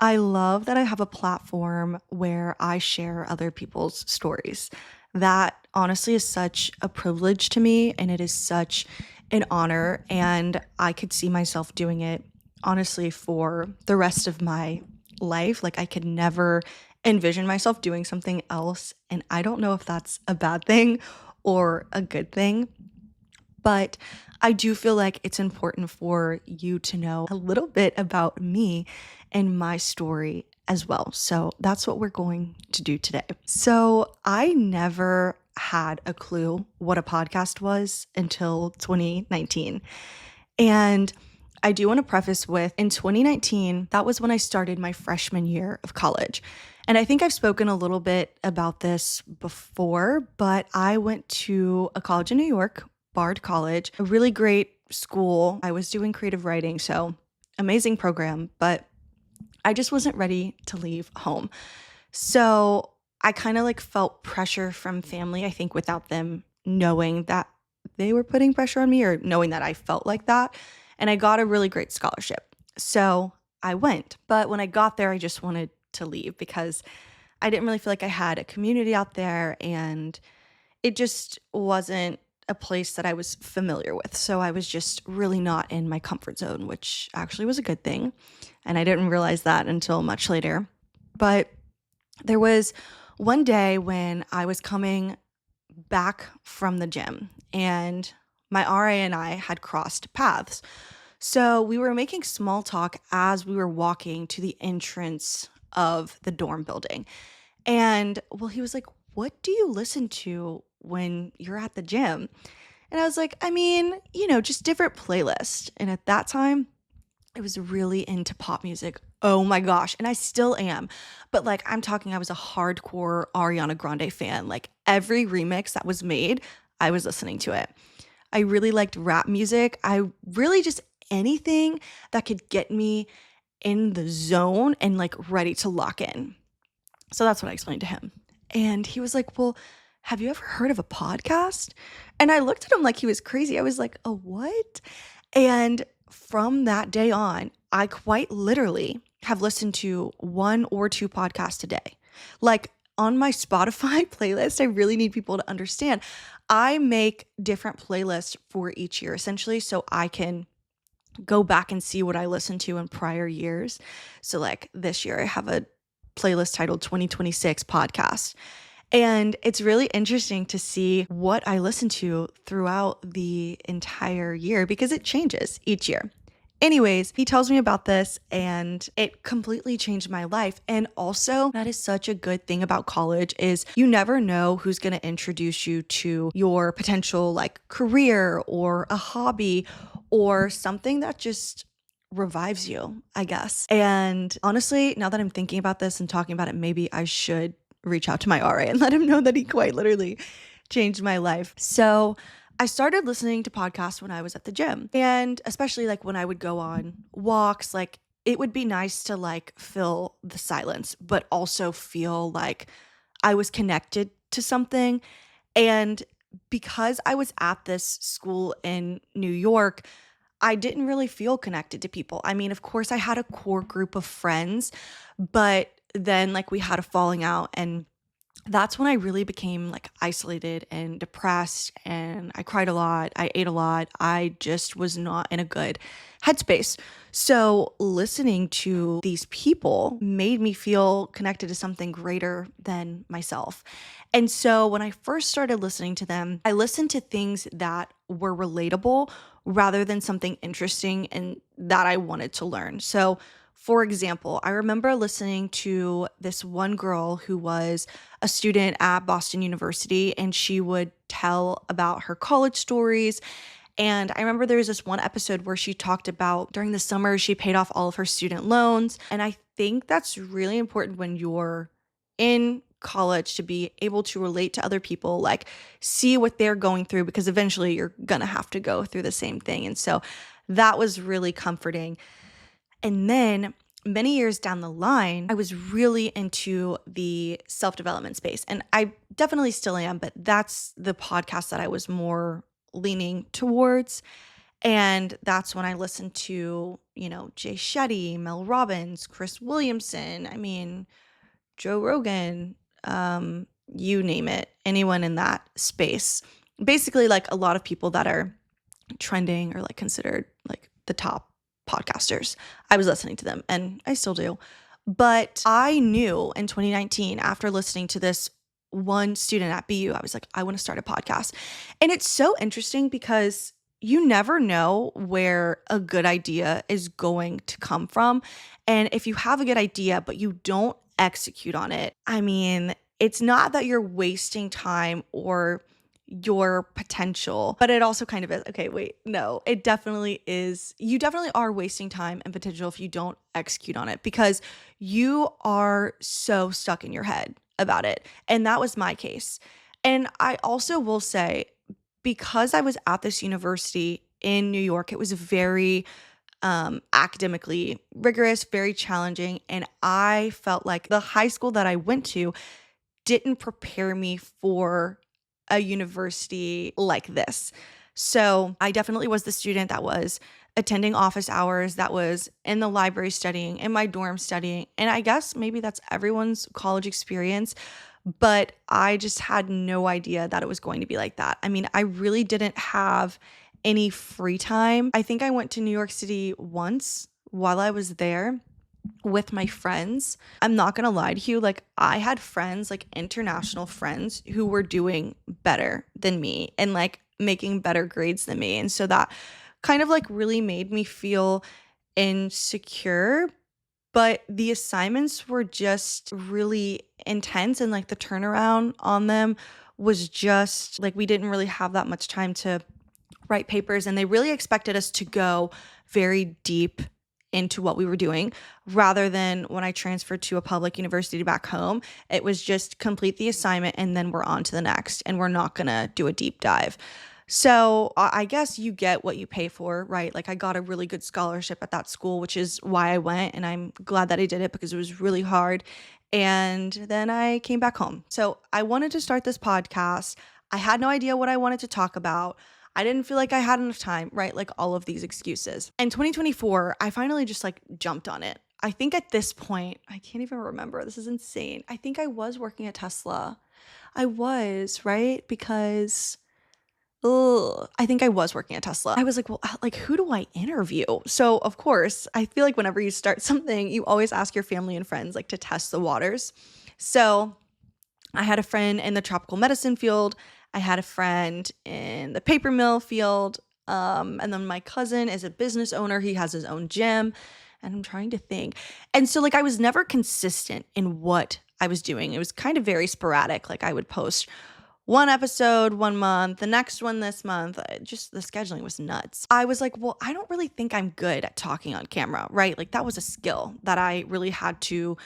I love that I have a platform where I share other people's stories. That honestly is such a privilege to me, and it is such an honor. And I could see myself doing it honestly for the rest of my life. Like, I could never envision myself doing something else. And I don't know if that's a bad thing or a good thing. But I do feel like it's important for you to know a little bit about me and my story as well. So that's what we're going to do today. So I never had a clue what a podcast was until 2019. And I do want to preface with in 2019, that was when I started my freshman year of college. And I think I've spoken a little bit about this before, but I went to a college in New York, Bard College, a really great school. I was doing creative writing, so amazing program, but I just wasn't ready to leave home. So I kind of like felt pressure from family, I think without them knowing that they were putting pressure on me or knowing that I felt like that. And I got a really great scholarship. So I went. But when I got there, I just wanted to leave because I didn't really feel like I had a community out there and it just wasn't a place that I was familiar with. So I was just really not in my comfort zone, which actually was a good thing. And I didn't realize that until much later. But there was one day when I was coming back from the gym and my RA and I had crossed paths. So we were making small talk as we were walking to the entrance of the dorm building. And well, he was like, "What do you listen to when you're at the gym?" And I was like, "I mean, just different playlists." And at that time, I was really into pop music. Oh my gosh. And I still am. But like, I'm talking, I was a hardcore Ariana Grande fan. Like, every remix that was made, I was listening to it. I really liked rap music. I really just anything that could get me in the zone and like ready to lock in. So that's what I explained to him. And he was like, "Well, have you ever heard of a podcast?" And I looked at him like he was crazy. I was like, "A what?" And from that day on, I quite literally have listened to one or two podcasts a day. Like, on my Spotify playlist, I really need people to understand. I make different playlists for each year essentially so I can go back and see what I listened to in prior years. So like this year I have a playlist titled 2026 podcast. And it's really interesting to see what I listen to throughout the entire year because it changes each year. Anyways, he tells me about this and it completely changed my life. And also, that is such a good thing about college is you never know who's going to introduce you to your potential like career or a hobby or something that just revives you, I guess. And honestly, now that I'm thinking about this and talking about it, maybe I should reach out to my RA and let him know that he quite literally changed my life. So I started listening to podcasts when I was at the gym. And especially like when I would go on walks, like it would be nice to like fill the silence, but also feel like I was connected to something. And because I was at this school in New York, I didn't really feel connected to people. I mean, of course, I had a core group of friends, but then like we had a falling out and that's when I really became like isolated and depressed and I cried a lot. I ate a lot. I just was not in a good headspace. So listening to these people made me feel connected to something greater than myself. And so when I first started listening to them, I listened to things that were relatable rather than something interesting and that I wanted to learn. So for example, I remember listening to this one girl who was a student at Boston University, and she would tell about her college stories. And I remember there was this one episode where she talked about during the summer, she paid off all of her student loans. And I think that's really important when you're in college to be able to relate to other people, like see what they're going through, because eventually you're going to have to go through the same thing. And so that was really comforting. And then many years down the line, I was really into the self development space. And I definitely still am, but that's the podcast that I was more leaning towards. And that's when I listened to, Jay Shetty, Mel Robbins, Chris Williamson, I mean, Joe Rogan, you name it, anyone in that space. Basically, like a lot of people that are trending or like considered like the top podcasters. I was listening to them and I still do. But I knew in 2019, after listening to this one student at BU, I was like, I want to start a podcast. And it's so interesting because you never know where a good idea is going to come from. And if you have a good idea, but you don't execute on it, I mean, it's not that you're wasting time or your potential, but it also kind of is. Okay, wait, no, it definitely is. You definitely are wasting time and potential if you don't execute on it because you are so stuck in your head about it. And that was my case. And I also will say, because I was at this university in New York, it was very academically rigorous, very challenging. And I felt like the high school that I went to didn't prepare me for a university like this. So I definitely was the student that was attending office hours, that was in the library studying, in my dorm studying. And I guess maybe that's everyone's college experience, but I just had no idea that it was going to be like that. I mean, I really didn't have any free time. I think I went to New York City once while I was there with my friends. I'm not gonna lie to you, like I had friends, like international friends who were doing better than me and like making better grades than me. And so that kind of like really made me feel insecure. But the assignments were just really intense and like the turnaround on them was just like we didn't really have that much time to write papers and they really expected us to go very deep into what we were doing rather than when I transferred to a public university back home. It was just complete the assignment and then we're on to the next and we're not gonna do a deep dive. So I guess you get what you pay for, right? Like I got a really good scholarship at that school, which is why I went and I'm glad that I did it because it was really hard. And then I came back home. So I wanted to start this podcast. I had no idea what I wanted to talk about. I didn't feel like I had enough time, right? Like all of these excuses. In 2024, I finally just like jumped on it. I think at this point, I can't even remember. This is insane. I think I was working at Tesla. I was, right? Because I think I was working at Tesla. I was like, well, like, who do I interview? So, of course, I feel like whenever you start something, you always ask your family and friends like to test the waters. So, I had a friend in the tropical medicine field. I had a friend in the paper mill field. And then my cousin is a business owner. He has his own gym. And I'm trying to think. And so, like, I was never consistent in what I was doing. It was kind of very sporadic. Like, I would post one episode 1 month, the next one this month. Just the scheduling was nuts. I was like, well, I don't really think I'm good at talking on camera, right? Like, that was a skill that I really had to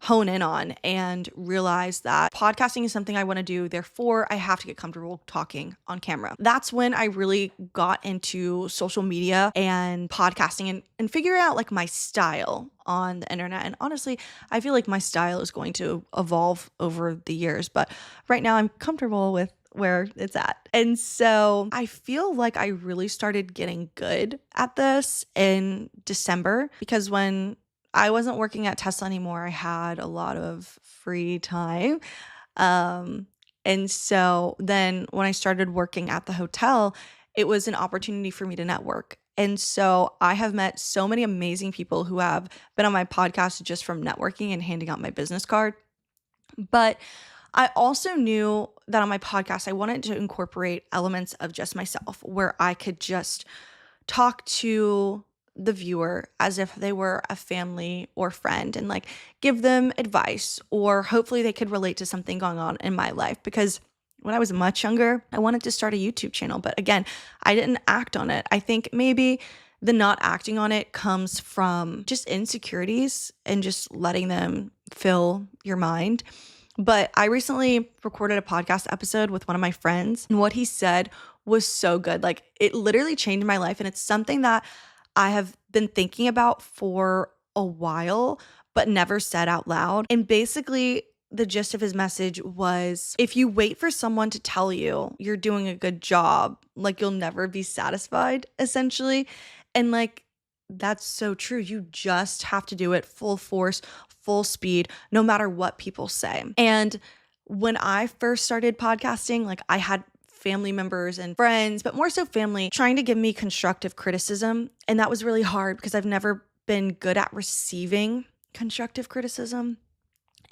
hone in on and realize that podcasting is something I want to do. Therefore, I have to get comfortable talking on camera. That's when I really got into social media and podcasting and figuring out like my style on the internet. And honestly, I feel like my style is going to evolve over the years, but right now I'm comfortable with where it's at. And so I feel like I really started getting good at this in December because when I wasn't working at Tesla anymore. I had a lot of free time. Um, and so then when I started working at the hotel, it was an opportunity for me to network. And so I have met so many amazing people who have been on my podcast just from networking and handing out my business card. But I also knew that on my podcast, I wanted to incorporate elements of just myself where I could just talk to the viewer as if they were a family or friend and like give them advice or hopefully they could relate to something going on in my life because when I was much younger, I wanted to start a YouTube channel, but again, I didn't act on it. I think maybe the not acting on it comes from just insecurities and just letting them fill your mind. But I recently recorded a podcast episode with one of my friends, and what he said was so good. Like, it literally changed my life. And it's something that I have been thinking about for a while, but never said out loud. And basically, the gist of his message was, if you wait for someone to tell you you're doing a good job, like you'll never be satisfied, essentially. And like, that's so true. You just have to do it full force, full speed, no matter what people say. And when I first started podcasting, like I had family members and friends, but more so family, trying to give me constructive criticism. And that was really hard because I've never been good at receiving constructive criticism.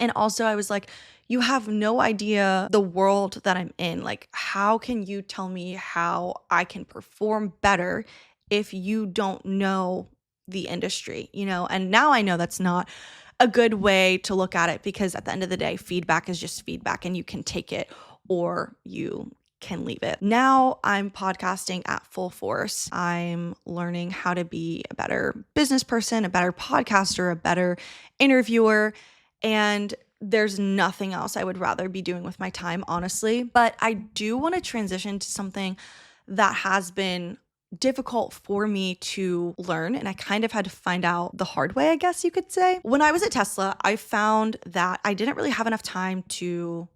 And also, I was like, you have no idea the world that I'm in. Like, how can you tell me how I can perform better if you don't know the industry, you know? And now I know that's not a good way to look at it, because at the end of the day, feedback is just feedback and you can take it or you can leave it. Now I'm podcasting at full force. I'm learning how to be a better business person, a better podcaster, a better interviewer. And there's nothing else I would rather be doing with my time, honestly. But I do want to transition to something that has been difficult for me to learn, and I kind of had to find out the hard way, I guess you could say. When I was at Tesla, I found that I didn't really have enough time to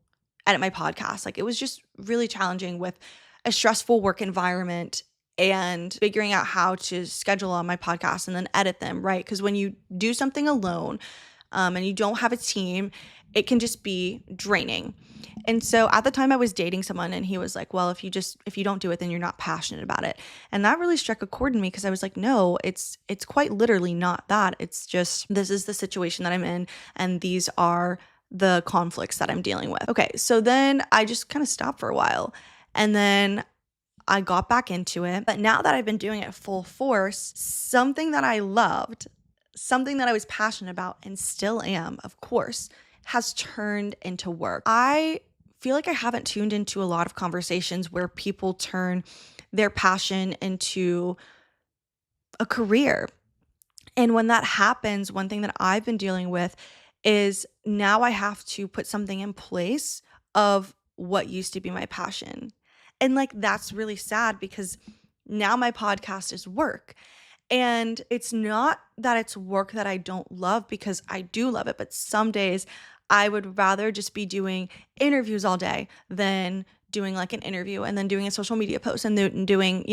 edit my podcast. Like, it was just really challenging with a stressful work environment and figuring out how to schedule on my podcast and then edit them, right? Because when you do something alone, and you don't have a team, it can just be draining. And so at the time I was dating someone, and he was like, well, if you don't do it, then you're not passionate about it. And that really struck a chord in me, because I was like, no, it's quite literally not that. It's just, this is the situation that I'm in, and these are the conflicts that I'm dealing with. Okay, so then I just kind of stopped for a while, and then I got back into it. But now that I've been doing it full force, something that I loved, something that I was passionate about and still am, of course, has turned into work. I feel like I haven't tuned into a lot of conversations where people turn their passion into a career. And when that happens, one thing that I've been dealing with is now I have to put something in place of what used to be my passion. And like, that's really sad, because now my podcast is work. And it's not that it's work that I don't love, because I do love it. But some days I would rather just be doing interviews all day than doing like an interview and then doing a social media post and then doing,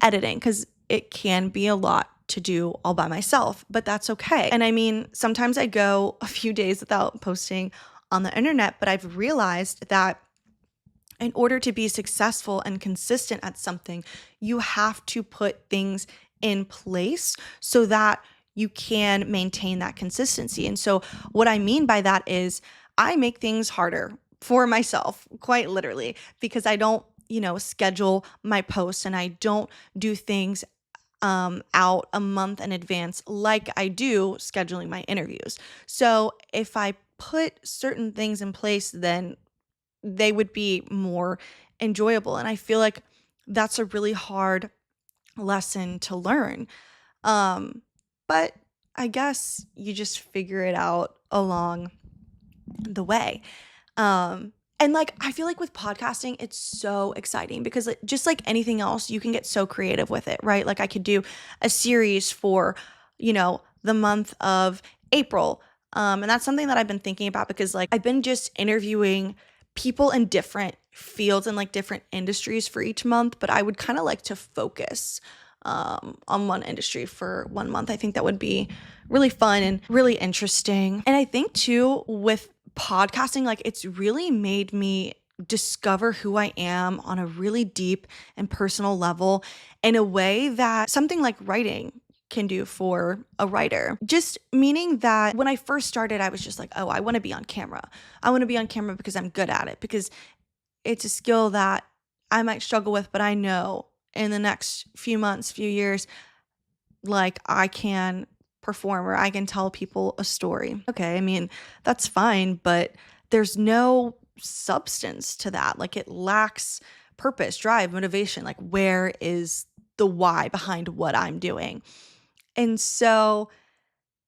editing, because it can be a lot to do all by myself, but that's okay. And I mean, sometimes I go a few days without posting on the internet, but I've realized that in order to be successful and consistent at something, you have to put things in place so that you can maintain that consistency. And so what I mean by that is I make things harder for myself, quite literally, because I don't, schedule my posts, and I don't do things out a month in advance like I do scheduling my interviews. So if I put certain things in place, then they would be more enjoyable. And I feel like that's a really hard lesson to learn. But I guess you just figure it out along the way. And like, I feel like with podcasting, it's so exciting because just like anything else, you can get so creative with it, right? Like I could do a series for, the month of April. And that's something that I've been thinking about, because like I've been just interviewing people in different fields and like different industries for each month, but I would kind of like to focus on one industry for 1 month. I think that would be really fun and really interesting. And I think too, with podcasting, like it's really made me discover who I am on a really deep and personal level in a way that something like writing can do for a writer. Just meaning that when I first started, I was just like, oh, I want to be on camera. I want to be on camera because I'm good at it, because it's a skill that I might struggle with, but I know in the next few months, few years, like I can perform or I can tell people a story. Okay, I mean, that's fine, but there's no substance to that. Like it lacks purpose, drive, motivation. Like where is the why behind what I'm doing? And so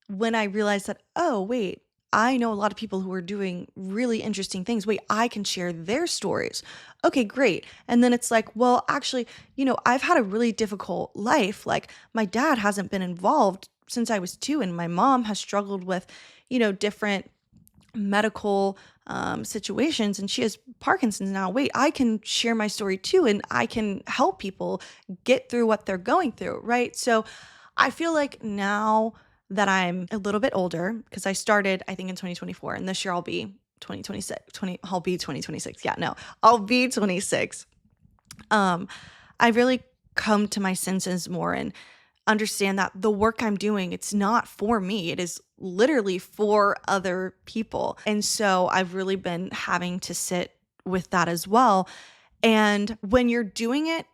when I realized that, oh, wait, I know a lot of people who are doing really interesting things. Wait, I can share their stories. Okay, great. And then it's like, well, actually, I've had a really difficult life. Like my dad hasn't been involved since I was 2, and my mom has struggled with, different medical situations, and she has Parkinson's now. Wait, I can share my story too, and I can help people get through what they're going through, right? So I feel like now that I'm a little bit older, because I started, I think, in 2024, and this year I'll be 2026, I'll be 2026. Yeah, no, I'll be 26. Um, I've really come to my senses more and understand that the work I'm doing, it's not for me. It is literally for other people. And so I've really been having to sit with that as well. And when you're doing it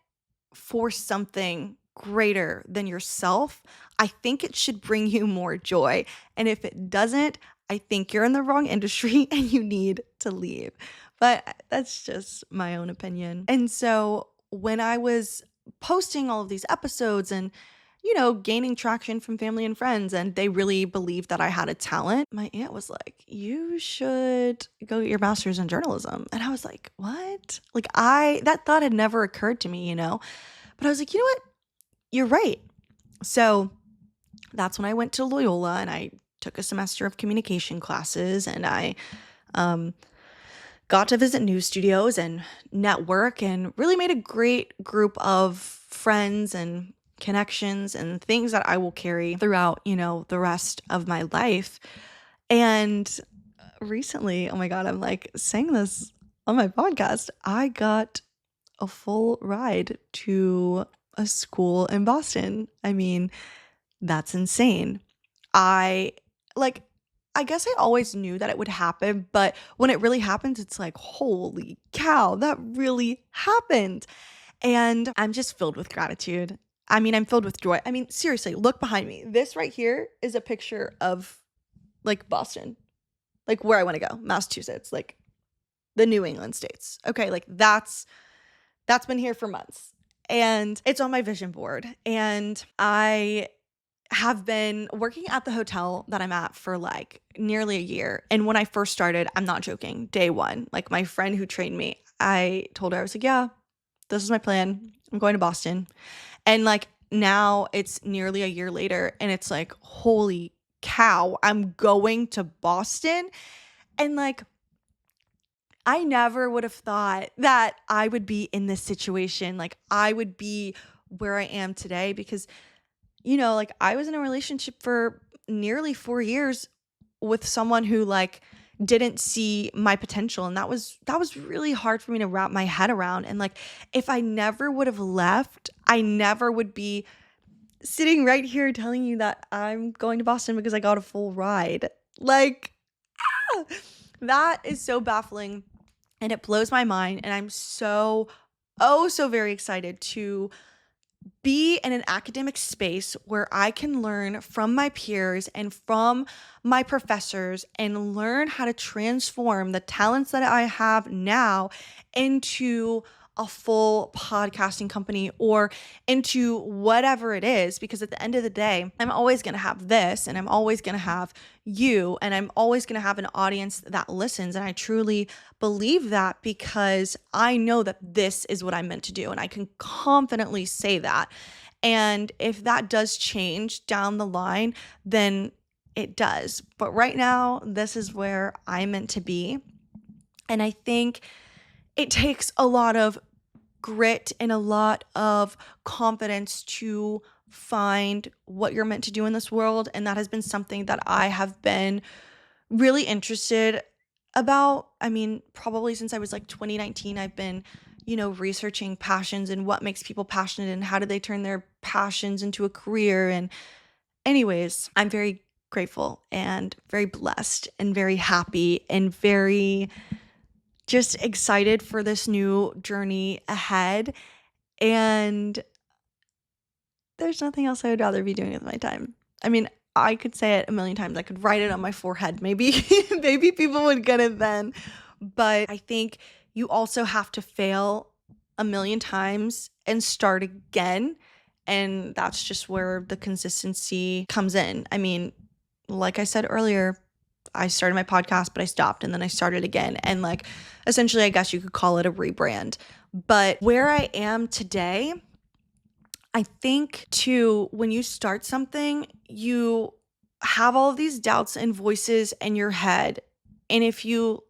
for something greater than yourself, I think it should bring you more joy. And if it doesn't, I think you're in the wrong industry and you need to leave. But that's just my own opinion. And so when I was posting all of these episodes and gaining traction from family and friends, and they really believed that I had a talent. My aunt was like, "You should go get your master's in journalism." And I was like, "What?" Like that thought had never occurred to me. But I was like, "You know what? You're right." So that's when I went to Loyola and I took a semester of communication classes, and I um, got to visit news studios and network and really made a great group of friends and connections and things that I will carry throughout, the rest of my life. And recently, oh my God, I'm like saying this on my podcast, I got a full ride to a school in Boston. I mean, that's insane. I like I guess I always knew that it would happen, but when it really happens, it's like, holy cow, that really happened. And I'm just filled with gratitude. I mean, I'm filled with joy. I mean, seriously, look behind me. This right here is a picture of like Boston, like where I want to go, Massachusetts, like the New England states. Okay, like that's been here for months. And it's on my vision board. And I have been working at the hotel that I'm at for like nearly a year. And when I first started, I'm not joking, day one, like my friend who trained me, I told her, I was like, yeah, this is my plan. I'm going to Boston. And like now it's nearly a year later and it's like, holy cow, I'm going to Boston. And like, I never would have thought that I would be in this situation. Like, I would be where I am today because, like I was in a relationship for nearly 4 years with someone who like didn't see my potential. And that was really hard for me to wrap my head around. And like, if I never would have left, I never would be sitting right here telling you that I'm going to Boston because I got a full ride. Like, that is so baffling and it blows my mind. And I'm so, oh, so very excited to be in an academic space where I can learn from my peers and from my professors and learn how to transform the talents that I have now into a full podcasting company or into whatever it is. Because at the end of the day, I'm always going to have this and I'm always going to have you and I'm always going to have an audience that listens. And I truly believe that because I know that this is what I'm meant to do. And I can confidently say that. And if that does change down the line, then it does. But right now, this is where I'm meant to be. And I think it takes a lot of grit and a lot of confidence to find what you're meant to do in this world. And that has been something that I have been really interested about. I mean, probably since I was like 2019, I've been, researching passions and what makes people passionate and how do they turn their passions into a career. And anyways, I'm very grateful and very blessed and very happy and very just excited for this new journey ahead. And there's nothing else I would rather be doing with my time. I mean, I could say it a million times. I could write it on my forehead. Maybe maybe people would get it then. But I think you also have to fail a million times and start again. And that's just where the consistency comes in. I mean, like I said earlier, I started my podcast, but I stopped and then I started again. And like, essentially, I guess you could call it a rebrand. But where I am today, I think too, when you start something, you have all of these doubts and voices in your head And if you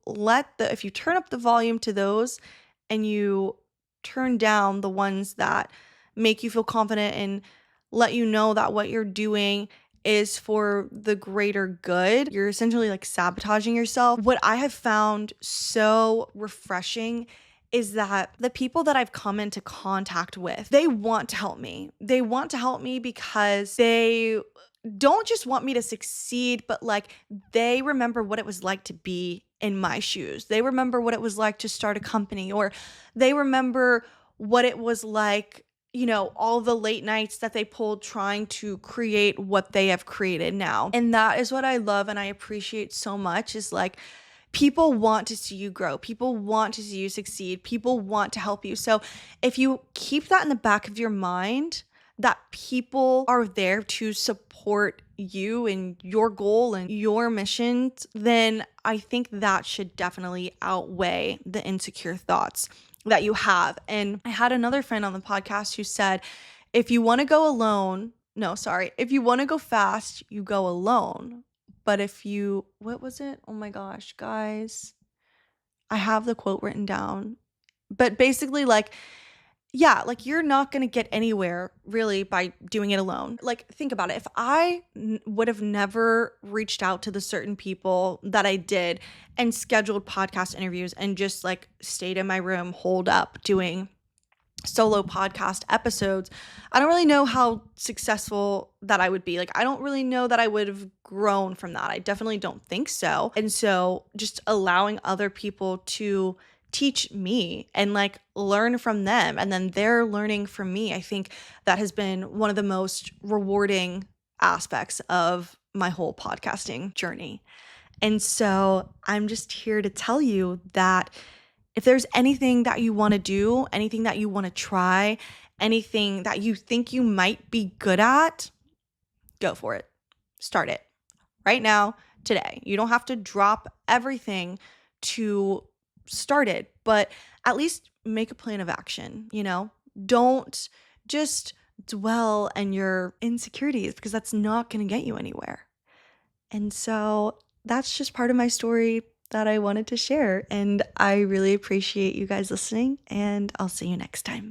turn up the volume to those and you turn down the ones that make you feel confident and let you know that what you're doing is for the greater good, you're essentially like sabotaging yourself. What I have found so refreshing is that the people that I've come into contact with, they want to help me. They want to help me because they don't just want me to succeed, but like they remember what it was like to be in my shoes. They remember what it was like to start a company, or they remember what it was like, all the late nights that they pulled trying to create what they have created now. And that is what I love and I appreciate so much, is like people want to see you grow. People want to see you succeed. People want to help you. So if you keep that in the back of your mind, that people are there to support you and your goal and your mission, then I think that should definitely outweigh the insecure thoughts that you have. And I had another friend on the podcast who said, if you want to go alone, no, sorry, if you want to go fast, you go alone. But what was it? Oh my gosh, guys, I have the quote written down. But basically, like, yeah, like you're not going to get anywhere really by doing it alone. Like, think about it. If I would have never reached out to the certain people that I did and scheduled podcast interviews and just like stayed in my room, holed up doing solo podcast episodes, I don't really know how successful that I would be. Like, I don't really know that I would have grown from that. I definitely don't think so. And so just allowing other people to teach me and like learn from them, and then they're learning from me, I think that has been one of the most rewarding aspects of my whole podcasting journey. And so I'm just here to tell you that if there's anything that you want to do, anything that you want to try, anything that you think you might be good at, go for it. Start it right now, today. You don't have to drop everything to start it, but at least make a plan of action, Don't just dwell on your insecurities, because that's not going to get you anywhere. And so that's just part of my story that I wanted to share. And I really appreciate you guys listening, and I'll see you next time.